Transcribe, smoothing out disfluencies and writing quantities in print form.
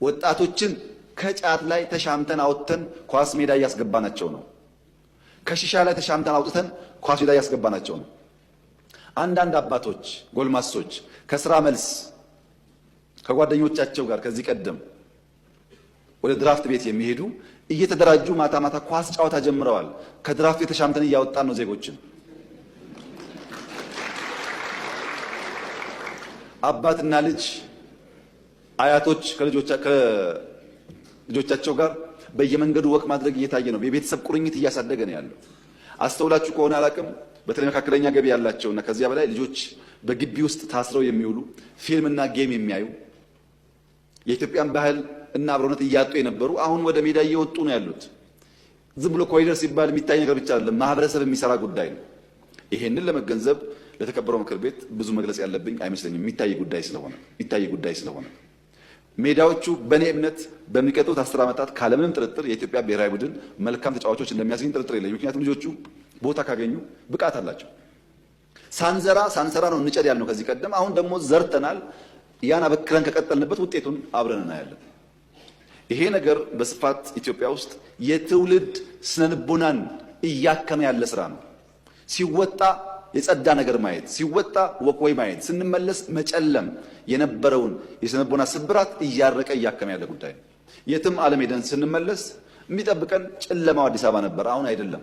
ወጣቶችን ከጫት ላይ ተሻምተን አውጥተን ኳስ ሜዳ እያስገባናቸው ነው። ከሽሻ ላይ ተሻምተን አውጥተን ኳስ ሜዳ እያስገባናቸው ነው። አንዳንድ አባቶች ጎልማሶች ከስራ መልስ ከጓደኞቻቸው ጋር ከዚህ ቀደም ወደ ድራፍት ቤት የሚሄዱ እየተደራጁ ማታ ማታ ኳስ ጨዋታ ጀምረዋል። ከድራፍት ቤት ተሻምተን እያወጣን ነው ዜጎችን። አባትና ልጅ አያቶች ከልጆቻቸው ጋር በየመንገዱ ወቅ ማድረግ እየታየ ነው። የቤተሰብ ቁርኝት እያሳደገ ነው ያለው። አስተውላችሁ ከሆነ አላቅም፣ በተለይ መካከለኛ ገቢ ያላቸውና ከዚያ በላይ ልጆች በግቢ ውስጥ ታስረው የሚውሉ ፊልምና ጌም የሚያዩ የኢትዮጵያን ባህል እና አብሮነት እያጡ የነበሩ አሁን ወደ ሜዳ እየወጡ ነው ያሉት። ዝም ብሎ ኮሪደር ሲባል የሚታይ ነገር ብቻ አይደለም፣ ማህበረሰብ የሚሰራ ጉዳይ ነው። ይሄንን ለመገንዘብ ለተከበረው ምክር ቤት ብዙ መግለጽ ያለብኝ አይመስለኝም። የሚታይ ጉዳይ ስለሆነ ሜዳዎቹ በእኔ እምነት በሚቀጥሉት 10 ዓመታት ካለምንም ጥርጥር የኢትዮጵያ ብሔራዊ ቡድን መልካም ተጫዋቾች እንደሚያስገኝ ጥርጥር የለኝም። ምክንያቱም ልጆቹ ቦታ ካገኙ ብቃት አላቸው። ሳንሰራ ነው እንጨድ ያልነው ከዚህ ቀደም። አሁን ደግሞ ዘርተናል። ያን አበክረን ከቀጠልንበት ውጤቱን አብረን እናያለን። ይሄ ነገር በስፋት ኢትዮጵያ ውስጥ የትውልድ ስነልቦናን እያከመ ያለ ስራ ነው። ሲወጣ የጸዳ ነገር ማየት፣ ሲወጣ ወቅወይ ማየት፣ ስንመለስ መጨለም የነበረውን የስነልቦና ስብራት እያረቀ እያከመ ያለ ጉዳይ ነው። የትም ዓለም ሄደን ስንመለስ የሚጠብቀን ጨለማው አዲስ አበባ ነበር። አሁን አይደለም።